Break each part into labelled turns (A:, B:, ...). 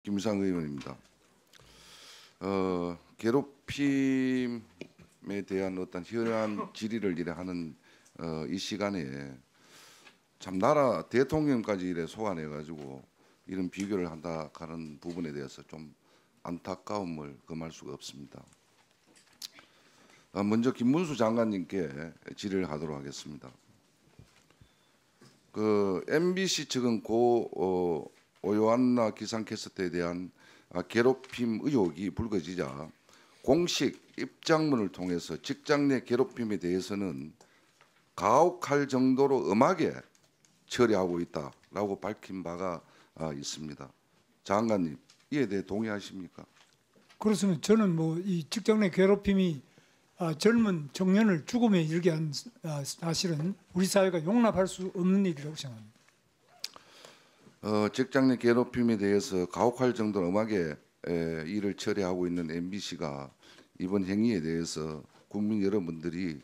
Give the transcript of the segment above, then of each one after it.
A: 김유상 의원입니다. 괴롭힘에 대한 어떤 현안 질의를 이래 하는 이 시간에 참 나라 대통령까지 이래 소환해 가지고 이런 비교를 한다 하는 부분에 대해서 좀 안타까움을 금할 수가 없습니다. 먼저 김문수 장관님께 질의를 하도록 하겠습니다. MBC 측은 고 오요한나 기상캐스터에 대한 괴롭힘 의혹이 불거지자 공식 입장문을 통해서 직장 내 괴롭힘에 대해서는 가혹할 정도로 엄하게 처리하고 있다라고 밝힌 바가 있습니다. 장관님, 이에 대해 동의하십니까?
B: 그렇습니다. 저는 이 직장 내 괴롭힘이 젊은 청년을 죽음에 이르게 한 사실은 우리 사회가 용납할 수 없는 일이라고 생각합니다.
A: 직장 내 괴롭힘에 대해서 가혹할 정도로 엄하게 일을 처리하고 있는 MBC가 이번 행위에 대해서 국민 여러분들이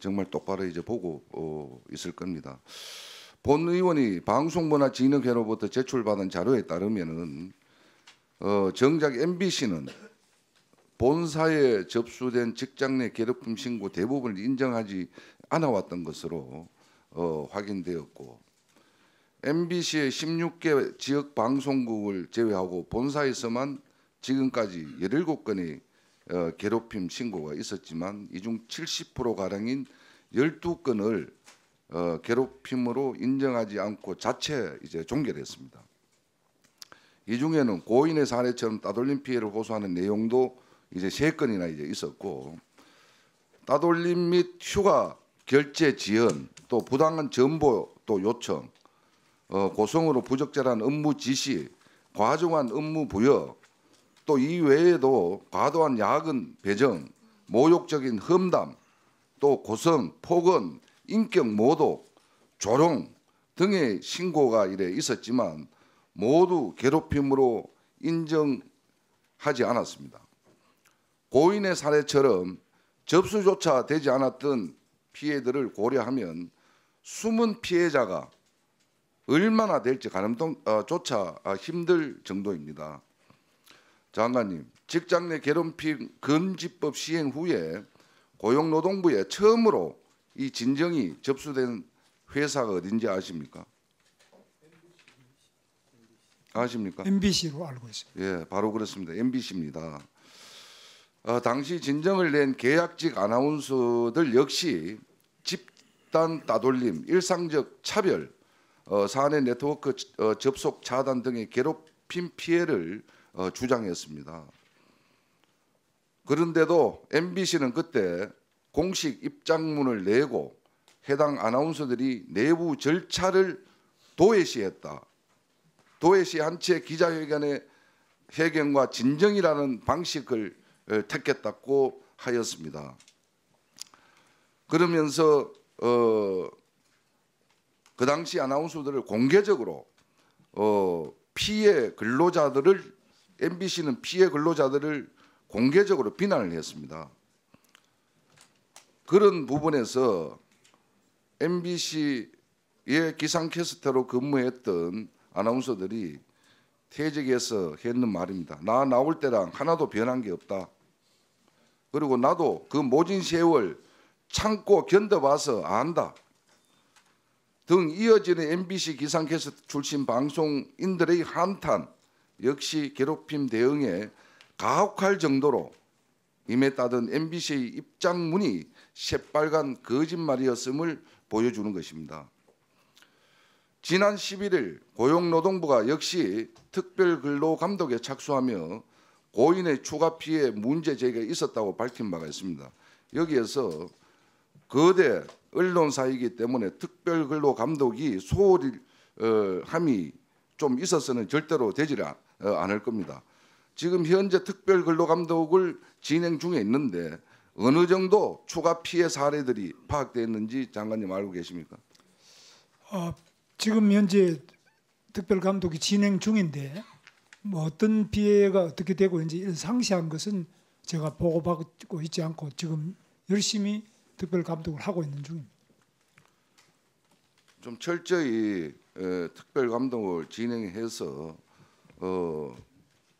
A: 정말 똑바로 이제 보고 있을 겁니다. 본 의원이 방송문화진흥회로부터 제출받은 자료에 따르면은 정작 MBC는 본사에 접수된 직장 내 괴롭힘 신고 대부분을 인정하지 않아 왔던 것으로 확인되었고, MBC의 16개 지역 방송국을 제외하고 본사에서만 지금까지 17건의 괴롭힘 신고가 있었지만 이 중 70%가량인 12건을 괴롭힘으로 인정하지 않고 자체 이제 종결했습니다. 이 중에는 고인의 사례처럼 따돌림 피해를 호소하는 내용도 이제 3건이나 이제 있었고, 따돌림 및 휴가 결제 지연, 또 부당한 정보 또 요청, 고성으로 부적절한 업무 지시, 과중한 업무 부여, 또 이 외에도 과도한 야근 배정, 모욕적인 험담, 또 고성, 폭언, 인격 모독, 조롱 등의 신고가 이래 있었지만 모두 괴롭힘으로 인정하지 않았습니다. 고인의 사례처럼 접수조차 되지 않았던 피해들을 고려하면 숨은 피해자가 얼마나 될지 가늠조차 힘들 정도입니다. 장관님, 직장 내 괴롭힘 금지법 시행 후에 고용노동부에 처음으로 이 진정이 접수된 회사가 어딘지 아십니까? 아십니까?
B: MBC로 알고 있습니다.
A: 예, 바로 그렇습니다. MBC입니다. 당시 진정을 낸 계약직 아나운서들 역시 집단 따돌림, 일상적 차별, 사내 네트워크 접속 차단 등의 괴롭힘 피해를 주장했습니다. 그런데도 MBC는 그때 공식 입장문을 내고 해당 아나운서들이 내부 절차를 도외시했다. 도외시한 채 기자회견의 해경과 진정이라는 방식을 택했다고 하였습니다. 그러면서 그 당시 아나운서들을 공개적으로 피해 근로자들을 MBC는 피해 근로자들을 공개적으로 비난을 했습니다. 그런 부분에서 MBC의 기상캐스터로 근무했던 아나운서들이 퇴직해서 했는 말입니다. 나 나올 때랑 하나도 변한 게 없다. 그리고 나도 그 모진 세월 참고 견뎌봐서 안다. 등 이어지는 MBC 기상캐스터 출신 방송인들의 한탄 역시 괴롭힘 대응에 가혹할 정도로 임했다던 MBC의 입장문이 새빨간 거짓말이었음을 보여주는 것입니다. 지난 11일 고용노동부가 역시 특별근로감독에 착수하며 고인의 추가 피해 문제 제기가 있었다고 밝힌 바가 있습니다. 여기에서 거대 언론사이기 때문에 특별근로감독이 소홀함이 좀 있어서는 절대로 되지 않을 겁니다. 지금 현재 특별근로감독을 진행 중에 있는데 어느 정도 추가 피해 사례들이 파악됐는지 장관님 알고 계십니까?
B: 지금 현재 특별감독이 진행 중인데 어떤 피해가 어떻게 되고 있는지 상세한 것은 제가 보고받고 있지 않고 지금 열심히 특별감독을 하고 있는 중입니다.
A: 좀 철저히 특별감독을 진행해서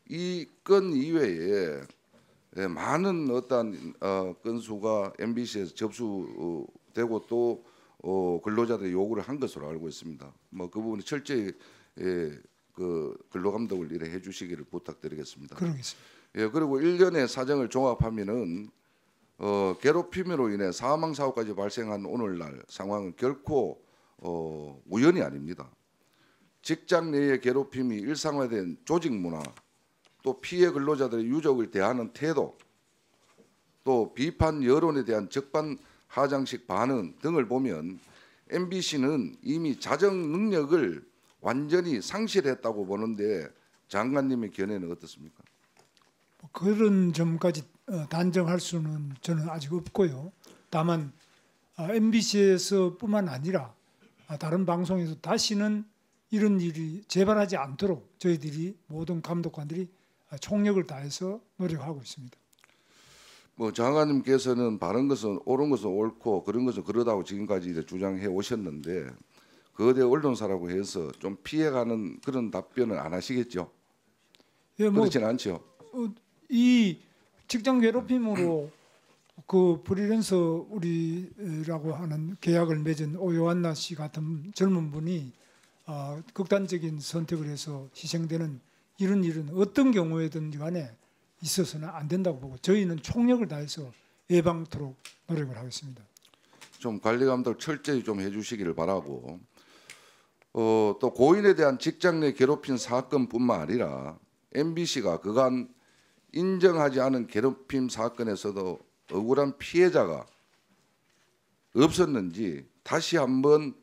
A: 이 건 이외에 많은 어떤 건수가 MBC에서 접수되고 또 근로자들의 요구를 한 것으로 알고 있습니다. 뭐 그 부분이 철저히 그 근로감독을 이래 해주시기를 부탁드리겠습니다.
B: 그러겠습니다.
A: 예, 그리고 일련의 사정을 종합하면은 괴롭힘으로 인해 사망 사고까지 발생한 오늘날 상황은 결코 우연이 아닙니다. 직장 내의 괴롭힘이 일상화된 조직 문화, 또 피해 근로자들의 유족을 대하는 태도, 또 비판 여론에 대한 적반하장식 반응 등을 보면 MBC는 이미 자정 능력을 완전히 상실했다고 보는데 장관님의 견해는 어떻습니까?
B: 그런 점까지 단정할 수는 저는 아직 없고요. 다만 MBC에서뿐만 아니라 다른 방송에서 다시는 이런 일이 재발하지 않도록 저희들이 모든 감독관들이 총력을 다해서 노력하고 있습니다.
A: 뭐 장관님께서는 바른 것은 옳은 것은 옳고 그런 것은 그러다고 지금까지 이제 주장해 오셨는데 거대 언론사라고 해서 좀 피해가는 그런 답변을 안 하시겠죠?
B: 예, 뭐
A: 그렇지는 않죠.
B: 이 직장 괴롭힘으로 그 프리랜서 우리라고 하는 계약을 맺은 오요한나 씨 같은 젊은 분이 극단적인 선택을 해서 희생되는 이런 일은 어떤 경우에든 간에 있어서는 안 된다고 보고 저희는 총력을 다해서 예방토록 노력을 하겠습니다.
A: 좀 관리 감독 철저히 좀 해주시기를 바라고 또 고인에 대한 직장 내 괴롭힘 사건뿐만 아니라 MBC가 그간 인정하지 않은 괴롭힘 사건에서도 억울한 피해자가 없었는지 다시 한번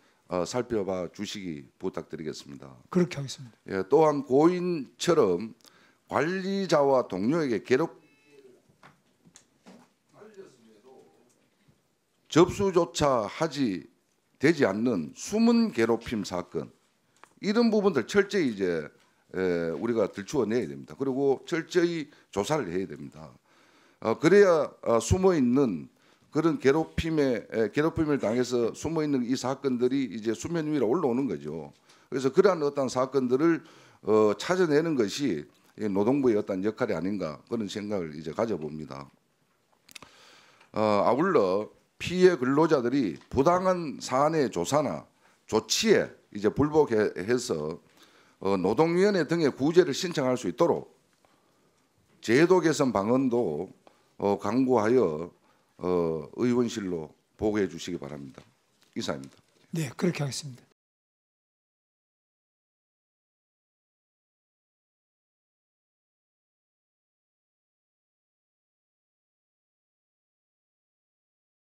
A: 살펴봐 주시기 부탁드리겠습니다.
B: 그렇게 하겠습니다.
A: 예, 또한 고인처럼 관리자와 동료에게 접수조차 되지 않는 숨은 괴롭힘 사건 이런 부분들 철저히 이제 우리가 들추어내야 됩니다. 그리고 철저히 조사를 해야 됩니다. 그래야 숨어 있는 그런 괴롭힘을 당해서 숨어 있는 이 사건들이 이제 수면 위로 올라오는 거죠. 그래서 그러한 어떤 사건들을 찾아내는 것이 노동부의 어떤 역할이 아닌가 그런 생각을 이제 가져봅니다. 아울러 피해 근로자들이 부당한 사안의 조사나 조치에 이제 불복해서 노동위원회 등의 구제를 신청할 수 있도록 제도 개선 방안도 강구하여 의원실로 보고해 주시기 바랍니다. 이상입니다.
B: 네, 그렇게 하겠습니다.